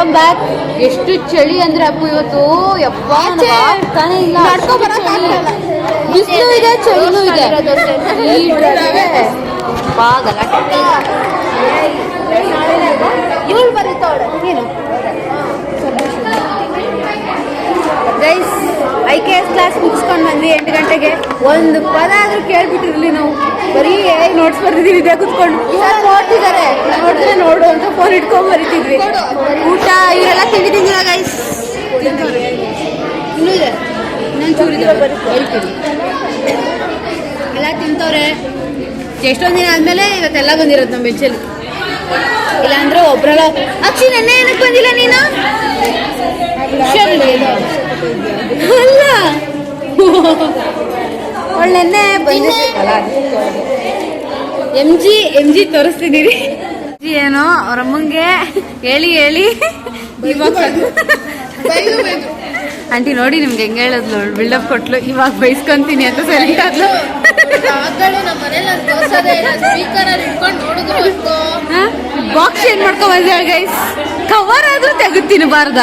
Welcome back. ಎಷ್ಟು ಚಳಿ ಅಂದ್ರೆ ಅಪ್ಪು ಇವತ್ತು ಯಪ್ಪ ಇಲ್ಲ. ಬಿಸಿಲು ಇದೆ ಚಳಿನೂ ಇದೆ. ಇವಳು ಬರೀತಾವಳೆ ಏನು ಗೈಸ್ IKS ಕ್ಲಾಸ್ ಮುಗಿಸ್ಕೊಂಡು ಬಂದ್ವಿ 8 ಗಂಟೆಗೆ. ಒಂದು ಪದ ಆದ್ರೂ ಕೇಳ್ಬಿಟ್ಟಿರ್ಲಿ ನಾವು. ಬರೀ ನೋಟ್ಸ್ ಬರ್ತಿದೀವಿ ಇದೇ ಕುತ್ಕೊಂಡು. ನೋಡ್ತಿದ್ದಾರೆ ನೋಡಿದ್ರೆ ನೋಡು ಅಂತ ಫೋನ್ ಇಟ್ಕೊಂಡ್ ಬರೀತಿದ್ವಿ. ಊಟ ಇವರೆಲ್ಲ ತಿಂದಿದ್ದೀರಾ ಗೈಸ್? ಇನ್ನೂ ಇದೆ ಇನ್ನೊಂದು ಚೂರಿದೆ ಎಲ್ಲ ತಿಂತವ್ರೆ. ಎಷ್ಟೊಂದು ದಿನ ಆದ್ಮೇಲೆ ಇವತ್ತೆಲ್ಲ ಬಂದಿರೋದು ನಮ್ಮ ಬೆಂಚಲ್ಲಿ. ಇಲ್ಲಾಂದ್ರೆ ಒಬ್ರಲ್ಲ ಅಕ್ಷಿ ನೆನ್ನೆ ಏನಕ್ಕೆ ಬಂದಿಲ್ಲ ನೀನು? ಅಲ್ಲ ಒಳ್ಳೆನ್ನೆ ಬಂದಿಲ್ಲ. ಎಂ ಜಿ ತೋರಿಸ್ತಿದ್ದೀರಿ. ಏನೋ ಅವ್ರಮ್ಮಂಗೆ ಹೇಳಿ ಇವಾಗ ಆಂಟಿ ನೋಡಿ ನಿಮ್ಗೆ ಹೆಂಗೆ ಹೇಳಿದ್ಲು, ಬಿಲ್ಡಪ್ ಕೊಟ್ಲು. ಇವಾಗ ಬೈಸ್ಕೊಂತೀನಿ ಅಂತ ಸೈಲೆಂಟ್ ಆದ್ಲು. ಬಾಕ್ಸ್ ಏನ್ ಮಾಡ್ಕೊ ಬಂದ ಗೈಸ್? ಕವರ್ ಆದ್ರೂ ತೆಗುತ್ತೀನಿ ಬಾರ್ದ.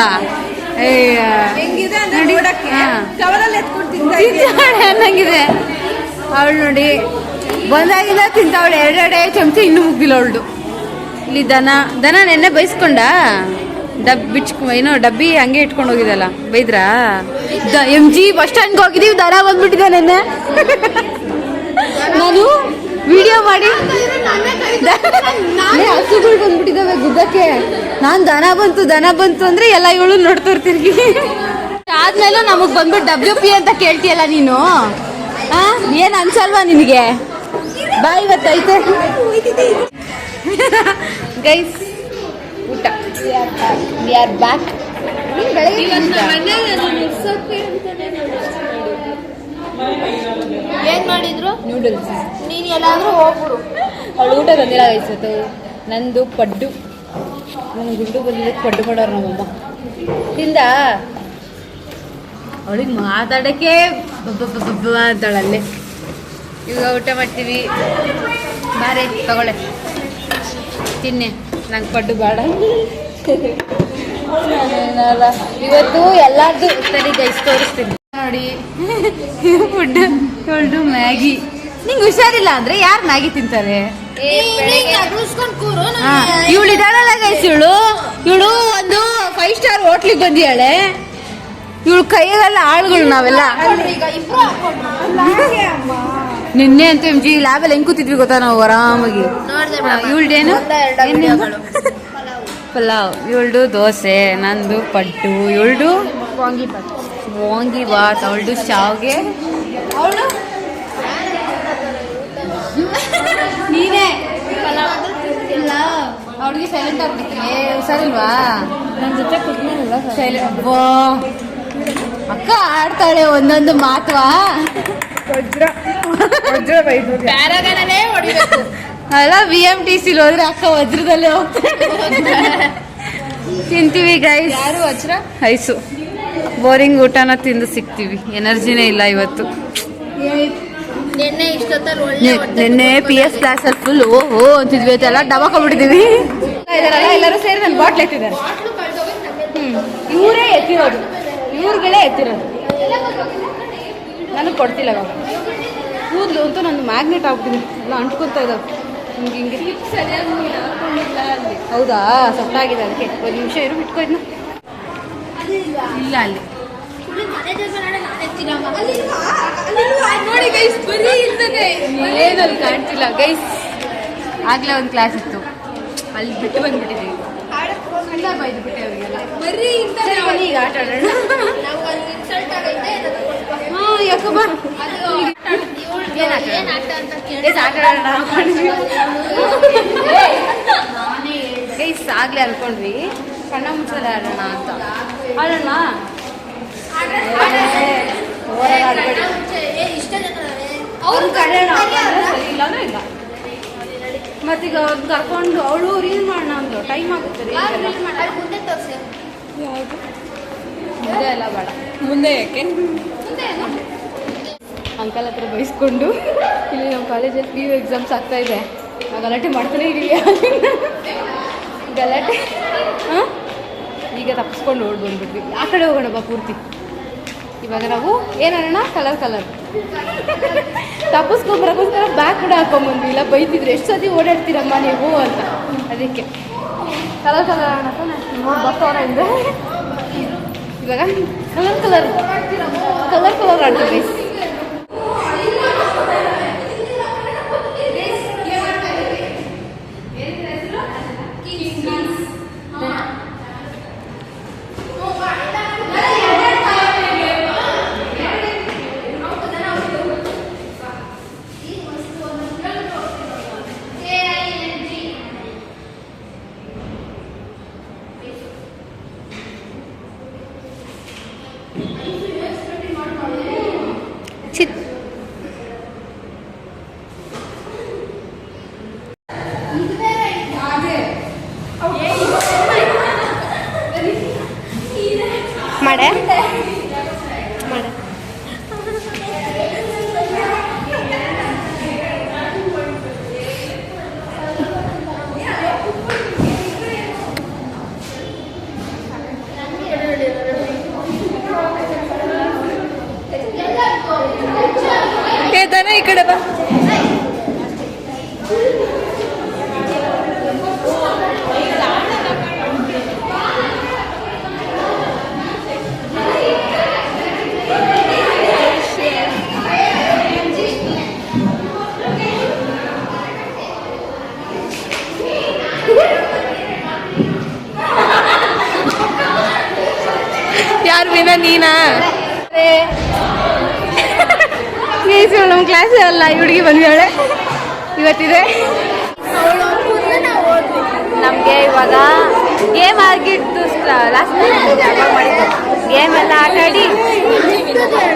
ಅನ್ನಂಗಿದೆ ಅವಳು ನೋಡಿ. ಬಂದಾಗಿಂದ ತಿಂತಾವಳೆ ಎರಡೆರಡೆ ಚಮಚ ಇನ್ನೂ ಮುಗ್ದಿಲ್ಲ ಅವಳು. ಇಲ್ಲಿ ದನ ನೆನ್ನೆ ಬೈಸ್ಕೊಂಡ ಏನೋ ಡಬ್ಬಿ ಹಂಗೆ ಇಟ್ಕೊಂಡು ಹೋಗಿದಲ್ಲ, ಬೈದ್ರಾ? MG ಬಸ್ ಸ್ಟ್ಯಾಂಡ್ಗೆ ಹೋಗಿದ್ದೀವಿ, ದನ ಬಂದ್ಬಿಟ್ಟಿದೆ ನೆನ್ನೆ. ನಾನು ವಿಡಿಯೋ ಮಾಡಿ ಹಸುಗಳು ಬಂದ್ಬಿಟ್ಟಿದ್ದಾವೆ ಗುದ್ದಕ್ಕೆ. ನಾನು ದನ ಬಂತು ಅಂದ್ರೆ ಎಲ್ಲ ಇವಳು ನೋಡ್ತಿರ್ತೀನಿ. ಆದ್ಮೇಲೂ ನಮಗ್ ಬಂದ್ಬಿಟ್ಟು WP ಅಂತ ಕೇಳ್ತೀಯಲ್ಲ ನೀನು. ಏನ್ ಅನ್ಸಲ್ವಾ ನಿನಗೆ? ಬಾ ಇವತ್ತೈತೆ ಗೈಸ್ ಊಟ. We are back. ಏನ್ ಮಾಡಿದ್ರು? ನೂಡಲ್ಸ್. ನೀನ್ ಎಲ್ಲಾದ್ರೂ ಹೋಗ್ಬಿಡು. ಅವಳು ಊಟ ಬಂದಿಲ್ಲ ಗೈಸತ್ತು. ನಂದು ಪಡ್ಡು, ನನಗೆ ಗುಡ್ಡು ಬಂದಿದ್ದಕ್ಕೆ ಪಡ್ಡು ಕೊಡೋರು ನಮ್ಮಮ್ಮ. ತಿಂದ ಅವಳಿಗೆ ಮಾತಾಡೋಕ್ಕೆ ಅಂತಾಳಲ್ಲೇ. ಇವಾಗ ಊಟ ಮಾಡ್ತೀವಿ. ಬಾರೆ ತಗೊಳ್ಳೆ ತಿನ್ನೆ, ನಂಗೆ ಪಡ್ಡು ಬೇಡ. ಇವತ್ತು ಎಲ್ಲಾರ್ದು ಸರಿ ಗೈಸ್ ತೋರಿಸ್ತೀನಿ ನೋಡಿ. ಫುಡ್ ತೊಳ್ದು ಮ್ಯಾಗಿ. ನಿಂಗೆ ಹುಷಾರಿಲ್ಲ ಅಂದ್ರೆ ಯಾರು ಮ್ಯಾಗಿ ತಿಂತಾರೆ? ಇವಳು ಇದಾಳಲ್ಲ ಗೈಸ್, ಇವಳು ಒಂದು 5 ಸ್ಟಾರ್ ಹೋಟ್ಲಿಗೆ ಬಂದಿಯಾಳೆ. ಇವಳು ಕೈಯಲ್ಲ ಆಳುಗಳು ನಾವೆಲ್ಲ. ನಿನ್ನೆ ಅಂತ MG ಲ್ಯಾಬಲ್ಲಿ ಹೆಂಗ್ ಕೂತಿದ್ವಿ ಗೊತ್ತಾ ನಾವು ಆರಾಮಾಗಿ. ಇವಳ್ದೇನು ಪಲಾವ್, ಇವಳ್ದು ದೋಸೆ, ನಂದು ಪಡ್ಡು, ಇವಳ್ದು ವಾಂಗಿ ಬಾತ್, ಅವಳ್ದು ಶಾವ್ಗೆ. ಅವಳು ನೀನೇ ಅವ್ಳಿಗೆ ಸೈಲೆಂಟ್ ಆಗ್ಬಿಡ್ತೀನಿ. ಹುಷಾರಿಲ್ವಾ? ನನ್ನ ಜೊತೆ ಸೈಲೆಂಟ್. ಅಕ್ಕ ಆಡ್ತಾಳೆ ಒಂದೊಂದು ಮಾತುವಾ. ಅಲ್ಲ BMTC ಹೋದ್ರೆ ಅಕ್ಕ ವಜ್ರದಲ್ಲೇ ಹೋಗ್ತಾರೆ. ತಿಂತೀವಿ ಗೈಸ್. ಯಾರು ವಜ್ರ? ಐಸು. ಬೋರಿಂಗ್ ಊಟನ ತಿಂದು ಸಿಗ್ತೀವಿ. ಎನರ್ಜಿನೇ ಇಲ್ಲ ಇವತ್ತು. ನಿನ್ನೆ PS ಕ್ಲಾಸಲ್ಲಿ ಫುಲ್ ಓಹೋ ಅಂತಿದ್ವಿ, ಎಲ್ಲ ಡಬಾಕೊಂಡ್ಬಿಟ್ಟಿದೀವಿ. ಎಲ್ಲರೂ ಸೇರಿ ನನ್ನ ಬಾಟ್ಲ್ ಎತ್ತಿದ್ದಾರೆ. ಇವರೇ ಎತ್ತಿರೋದು, ಇವ್ರುಗಳೇ ಎತ್ತಿರೋದು. ನನಗೆ ಕೊಡ್ತಿಲ್ಲ ಇವಾಗ. ಕೂದಲು ಅಂತೂ ನಂದು ಮ್ಯಾಗ್ನೆಟ್ ಆಗ್ಬಿಟ್ಟಿದೆ, ಎಲ್ಲ ಅಂಟ್ಕೊತಾ ಇದ್ದಾವೆ ಹಿಂಗೆ ಹಿಂಗೆ. ಹೌದಾ? ಸೊಟ್ಟಾಗಿದೆ ಅದಕ್ಕೆ. 1 ನಿಮಿಷ ಇರು, ಬಿಟ್ಕೊಯ್ನ. ಇಲ್ಲ ಅಲ್ಲಿ ನೋಡಿ ಗೈಸ್, ಬರೀ ಇರ್ತದೆ ಏನಲ್ಲಿ ಕಾಣ್ತಿಲ್ಲ ಗೈಸ್. ಆಗ್ಲೇ ಒಂದು ಕ್ಲಾಸ್ ಇತ್ತು, ಅಲ್ಲಿ ಬಿಟ್ಟು ಬಂದ್ಬಿಟ್ಟಿದ್ದೀವಿ. ಬೈದ್ಬಿಟ್ಟೆ ಅವರಿಗೆಲ್ಲ. ಬರೀ ಇಂಥದ್ದೇ. ಈಗ ಆಟ ಆಡೋಣ. ಯಾಕಬ್ಬ ಗೈಸ್ ಆಗ್ಲೇ ಅನ್ಕೊಂಡ್ವಿ ಕಣ್ಣ ಮುಚ್ಚದ ಆಡೋಣ ಅಂತ. ಆಡೋಣ ಅವ್ರು ಕರೆಯೋಣ ಸರಿ ಇಲ್ಲಾನೂ ಇಲ್ಲ. ಮತ್ತೀಗ ಅವ್ರನ್ನ ಕರ್ಕೊಂಡು ಅವಳು ರೀಲ್ ಮಾಡೋಣ ಅಂದ್ರು. ಟೈಮ್ ಆಗುತ್ತೆ. ಯಾವುದು ಮುಂದೆ ಎಲ್ಲ ಬೇಡ. ಮುಂದೆ ಯಾಕೆ? ಅಂಕಲ್ ಹತ್ರ ಬೈಸ್ಕೊಂಡು ಇಲ್ಲಿ ನಮ್ಮ ಕಾಲೇಜಲ್ಲಿ PU ಎಕ್ಸಾಮ್ಸ್ ಆಗ್ತಾ ಇದೆ. ನಾವು ಗಲಾಟೆ ಮಾಡ್ತಾನೆ ಇದೀವಿ. ಗಲಾಟೆ ಈಗ ತಪ್ಪಿಸ್ಕೊಂಡು ಓಡ್ ಬಂದ್ಬಿಟ್ವಿ. ಆ ಕಡೆ ಹೋಗೋಣ ಬಾ ಪೂರ್ತಿ. ಇವಾಗ ನಾವು ಏನೋಣ ಕಲರ್ ತಪ್ಪಿಸ್ಕೊಂಬರಕ್ಕೋಸ್ಕರ ಬ್ಯಾಗ್ ಕೂಡ ಹಾಕೊಂಬಂದ್ವಿ. ಇಲ್ಲ ಬೈತಿದ್ರು, ಎಷ್ಟು ಸತಿ ಓಡಾಡ್ತೀರಮ್ಮ ನೀವು ಅಂತ. ಅದಕ್ಕೆ ಕಲರ್ ಬರ್ತವರ ಇಂದ ಇವಾಗ ಕಲರ್ ಆಡ್ತೀವಿ. ಮಾಡೆ ಈ ಕಡೆ ಬಾ. ಯಾರು ವಿನ ನೀನಾ? ನಮ್ಮ ಕ್ಲಾಸ್ ಅಲ್ಲ, ಈ ಹುಡುಗಿ ಬಂದಿದ್ದಾಳೆ ಇವತ್ತಿದೆ. ನಮಗೆ ಇವಾಗ ಗೇಮ್ ಆಗಿದ್ದು ಲಾಸ್ಟ್ ಮಾಡಿದ್ದು. ಗೇಮ್ ಎಲ್ಲ ಆಟ ಆಡಿ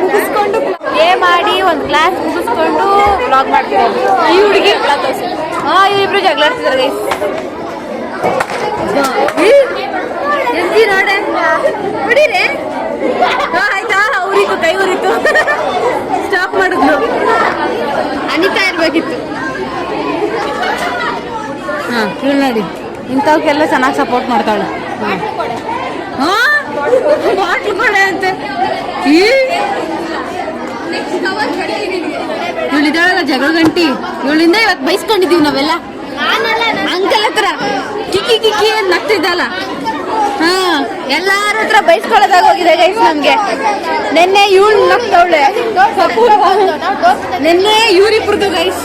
ಮುಗಿಸ್ಕೊಂಡು ಗೇಮ್ ಆಡಿ ಒಂದು ಕ್ಲಾಸ್ ಮುಗಿಸ್ಕೊಂಡು ಬ್ಲಾಗ್ ಮಾಡ್ತಿರೋದು. ಈ ಹುಡುಗಿ ಇವರಿಬ್ರು ಜಗಳಾಡ್ತಿದ್ದಾರೆ ಗೈಸ್. ನೋಡೆ ಹೊಡೀರಿ ಆಯ್ತಾ? ಅವ್ರಿಗೂ ಕೈ ಉರಿತು, ಸ್ಟಾಪ್ ಮಾಡಿದ್ಲು. ಅನಿತಾ ಇರ್ಬೇಕಿತ್ತು. ಹಾಂ ಹೇಳಿ ನೋಡಿ, ಇಂಥವಕ್ಕೆಲ್ಲ ಚೆನ್ನಾಗಿ ಸಪೋರ್ಟ್ ಮಾಡ್ತಾಳೆ. ಬಾಟ್ಲು ಕೊಡೆ ಅಂತ ಇವಳಿದ್ದಾಳಲ್ಲ ಜಗಳ ಗಂಟಿ, ಇವಳಿಂದ ಇವತ್ತು ಬೈಸ್ಕೊಂಡಿದೀವಿ ನಾವೆಲ್ಲ. ಅಂಕಲ್ ಹತ್ರ ಕಿಕ್ಕಿ ಕಿಕ್ಕಿ ಅಂತ ನಗ್ತಿದ್ದಲ್ಲ. ಹಾ, ಎಲ್ಲಾರ ಹತ್ರ ಬೈಸ್ಕೊಳ್ಳೋದಾಗ ಹೋಗಿದೆ ಗೈಸ್ ನಮ್ಗೆ. ನಿನ್ನೆ ಇವಳು ನಗ್ತವಳೆ, ನಿನ್ನೆ ಇವ್ರಿಬ್ರದ್ದು ಗೈಸ್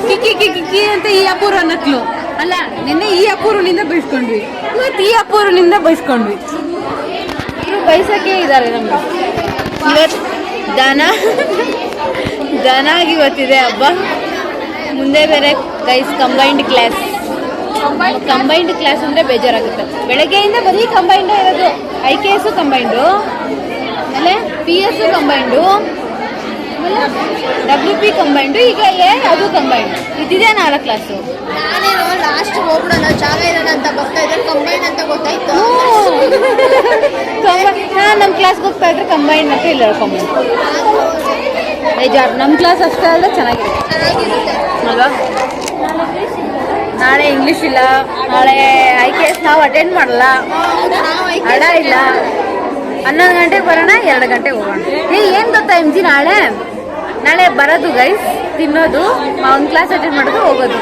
ಕಿಕ್ಕಿ ಕಿಕ್ಕಿ ಅಂತ ಈ ಅಪೂರ್ವ ನಕ್ಲು ಅಲ್ಲ. ನಿನ್ನೆ ಈ ಅಪೂರ್ವನಿಂದ ಬೈಸ್ಕೊಂಡ್ವಿ, ಇವತ್ತು ಈ ಅಪೂರ್ವನಿಂದ ಬೈಸ್ಕೊಂಡ್ವಿ. ಇವರು ಬೈಸಕ್ಕೆ ಇದ್ದಾರೆ ನಮ್ಗೆ. ಇವತ್ತು ದನಾಗಿ ಇವತ್ತಿದೆ ಹಬ್ಬ. ಮುಂದೆ ಬೇರೆ ಗೈಸ್ ಕಂಬೈನ್ಡ್ ಕ್ಲಾಸ್ ಅಂದರೆ ಬೇಜಾರಾಗುತ್ತೆ. ಬೆಳಗ್ಗೆಯಿಂದ ಬರೀ ಕಂಬೈಂಡ್ ಇರೋದು. IKS ಕಂಬೈಂಡು, ಆಮೇಲೆ PS ಕಂಬೈಂಡು, WP ಕಂಬೈಂಡು, ಈಗ ಅದು ಕಂಬೈಂಡ್. ಇದಿದೆ 4 ಕ್ಲಾಸು. ನಾನೇನೋ ಲಾಸ್ಟ್ ಹೋಗ್ಬಿಡೋಣ ಜಾಗ ಇರೋಣ ಅಂತ ಬರ್ತಾ ಇದ್ರೆ ಕಂಬೈನ್ ಅಂತ ಗೊತ್ತಾಯ್ತು. ನಾನು ನಮ್ಮ ಕ್ಲಾಸ್ಗೆ ಹೋಗ್ತಾ ಇದ್ರೆ ಕಂಬೈಂಡ್ ಅಂತ ಇಲ್ಲ ಕಂಬೈಂಡ್. ಬೇಜಾರು. ನಮ್ಮ ಕ್ಲಾಸ್ ಅಷ್ಟೇ ಅಲ್ಲ, ಚೆನ್ನಾಗಿರುತ್ತೆ ಅಲ್ವಾ? ನಾಳೆ ಇಂಗ್ಲೀಷ್ ಇಲ್ಲ, ನಾಳೆ IKS ನಾವು ಅಟೆಂಡ್ ಮಾಡಲ್ಲ, ಹಡ ಇಲ್ಲ. 11 ಗಂಟೆಗೆ ಬರೋಣ, 2 ಗಂಟೆಗೆ ಹೋಗೋಣ. ಏನು ಗೊತ್ತಾ MG, ನಾಳೆ ಬರೋದು ಗೈಸ್, ತಿನ್ನೋದು, ಒಂದು ಕ್ಲಾಸ್ ಅಟೆಂಡ್ ಮಾಡೋದು, ಹೋಗೋದು.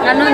11